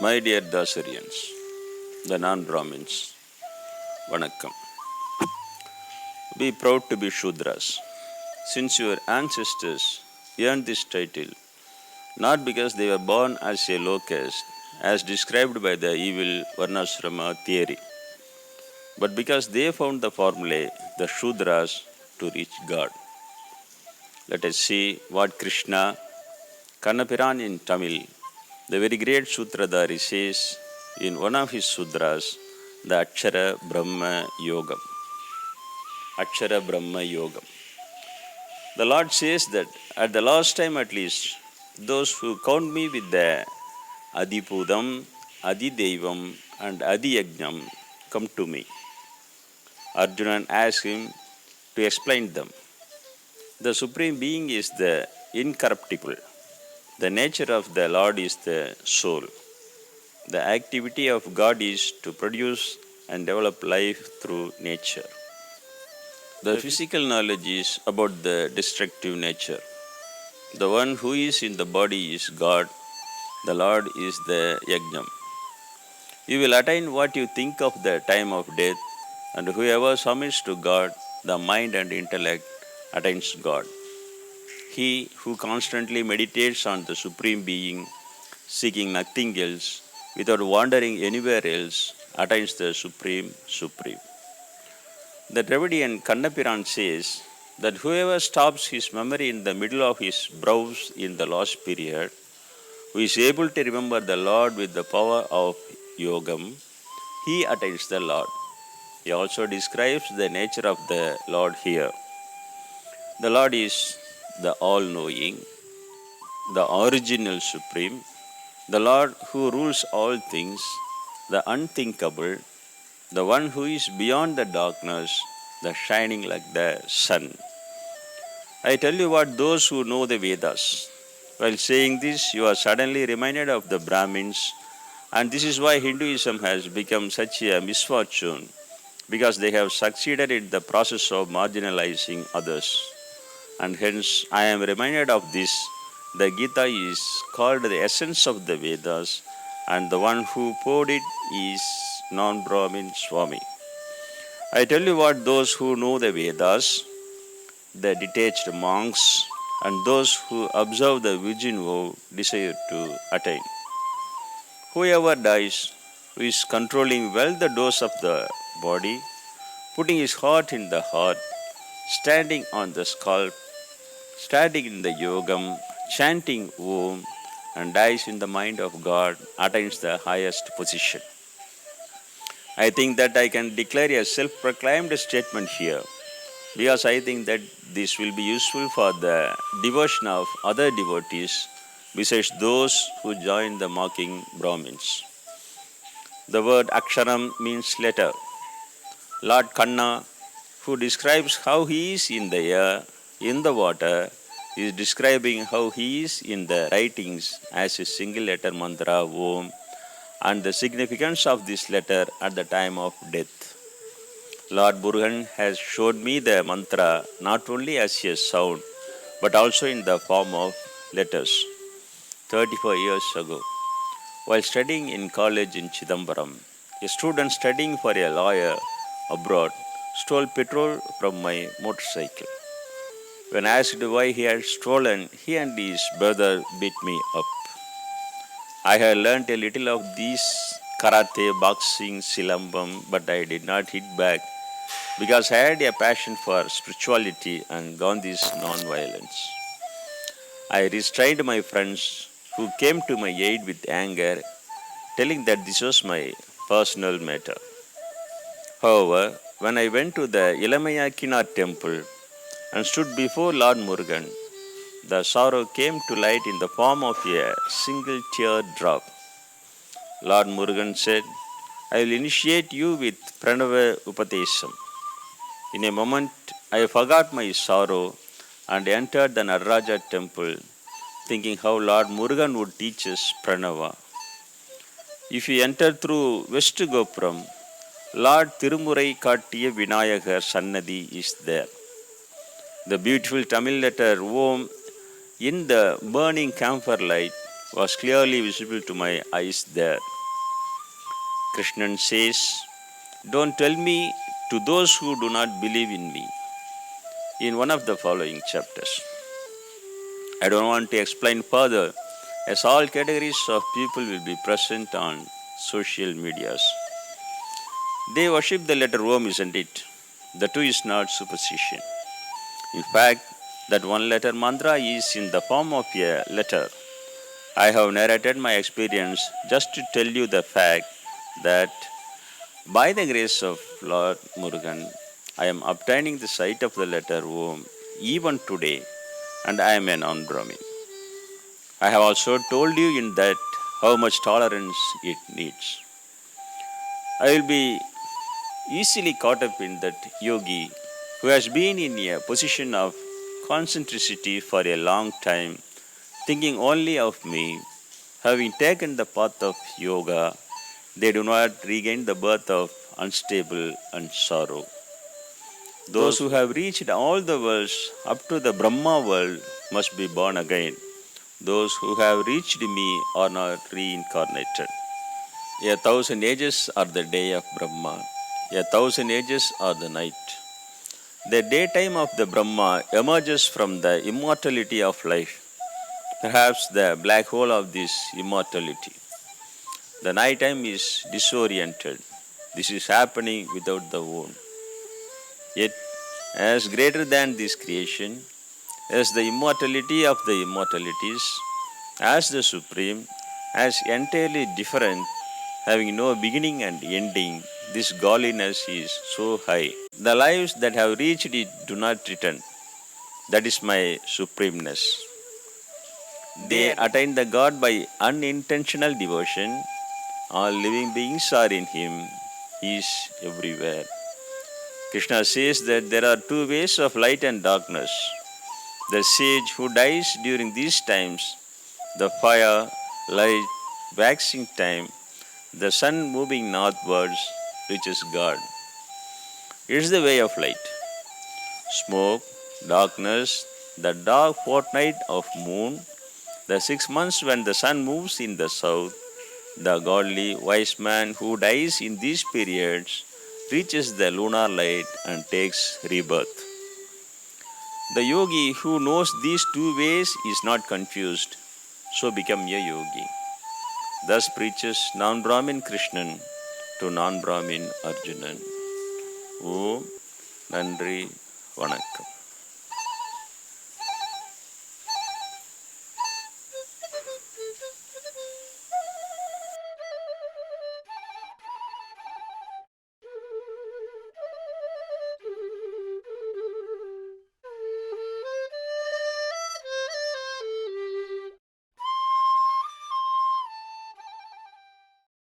My dear Dasarians, the non-Brahmins, Vanakkam. Be proud to be Shudras, since your ancestors earned this title not because they were born as a low caste, as described by the evil Varnashrama theory, but because they found the formulae, the Shudras, to reach God. Let us see what Krishna, Kannapiran in Tamil, the very great Sutradhari, says in one of his Sudras, the Akshara Brahma Yogam. Akshara Brahma Yogam. The Lord says that at the last time at least, those who count me with the Adipudam, Adidevam and Adiyajnam come to me. Arjuna asked him to explain them. The Supreme Being is the incorruptible. The nature of the Lord is the soul. The activity of God is to produce and develop life through nature. The physical knowledge is about the destructive nature. The one who is in the body is God. The Lord is the Yajnam. You will attain what you think of the time of death, and whoever submits to God, the mind and intellect, attains God. He who constantly meditates on the Supreme Being, seeking nothing else, without wandering anywhere else, attains the Supreme. The Dravidian Kannapiran says that whoever stops his memory in the middle of his brows in the last period, who is able to remember the Lord with the power of Yogam, he attains the Lord. He also describes the nature of the Lord here. The Lord is the all-knowing, the original Supreme, the Lord who rules all things, the unthinkable, the one who is beyond the darkness, the shining like the sun. I tell you what those who know the Vedas. While saying this, you are suddenly reminded of the Brahmins, and this is why Hinduism has become such a misfortune, because they have succeeded in the process of marginalizing others. And hence, I am reminded of this. The Gita is called the essence of the Vedas, and the one who poured it is non-Brahmin Swami. I tell you what those who know the Vedas, the detached monks, and those who observe the virgin vow desire to attain. Whoever dies, who is controlling well the dose of the body, putting his heart in the heart, standing on the scalp, standing in the yogam, chanting Om, and dies in the mind of God, attains the highest position. I think that I can declare a self-proclaimed statement here, because I think that this will be useful for the devotion of other devotees besides those who join the mocking Brahmins. The word Aksharam means letter. Lord Kanna, who describes how he is in the air, in the water, is describing how he is in the writings as a single letter mantra Om, and the significance of this letter at the time of death. Lord Murugan has showed me the mantra not only as a sound but also in the form of letters. 34 years ago, while studying in college in Chidambaram, a student studying for a lawyer abroad stole petrol from my motorcycle. When asked why he had stolen, he and his brother beat me up. I had learnt a little of these karate, boxing, silambam, but I did not hit back because I had a passion for spirituality and Gandhi's non-violence. I restrained my friends who came to my aid with anger, telling that this was my personal matter. However, when I went to the Ilamayakina temple and stood before Lord Murugan, the sorrow came to light in the form of a single tear drop. Lord Murugan said, I will initiate you with Pranava Upadesam. In a moment, I forgot my sorrow and entered the Nadaraja temple, thinking how Lord Murugan would teach us Pranava. If you enter through West Gopuram, Lord Tirumurai Kattiya Vinayagar Sannadi is there. The beautiful Tamil letter Om in the burning camphor light was clearly visible to my eyes there. Krishnan says, "Don't tell me to those who do not believe in me," in one of the following chapters. I don't want to explain further, as all categories of people will be present on social medias. They worship the letter Om, isn't it? The two is not superstition. In fact, that one letter mantra is in the form of a letter. I have narrated my experience just to tell you the fact that by the grace of Lord Murugan, I am obtaining the sight of the letter Om even today, and I am a non-Brahmin. I have also told you in that how much tolerance it needs. I will be easily caught up in that yogi who has been in a position of concentricity for a long time, thinking only of me, having taken the path of yoga, they do not regain the birth of unstable and sorrow. Those who have reached all the worlds up to the Brahma world must be born again. Those who have reached me are not reincarnated. 1,000 ages are the day of Brahma. 1,000 ages are the night. The daytime of the Brahma emerges from the immortality of life, perhaps the black hole of this immortality. The night time is disoriented. This is happening without the wound. Yet, as greater than this creation, as the immortality of the immortalities, as the Supreme, as entirely different, having no beginning and ending, this godliness is so high. The lives that have reached it do not return. That is my supremeness. They attain the God by unintentional devotion. All living beings are in Him. He is everywhere. Krishna says that there are two ways of light and darkness. The sage who dies during these times, the fire, light, waxing time, the sun moving northwards reaches God. It is the way of light. Smoke, darkness, the dark fortnight of moon, the 6 months when the sun moves in the south, the godly wise man who dies in these periods reaches the lunar light and takes rebirth. The yogi who knows these two ways is not confused, so become a yogi. Thus preaches non-Brahmin Krishnan to non-Brahmin Arjunan. Om Nandri Vanakkam.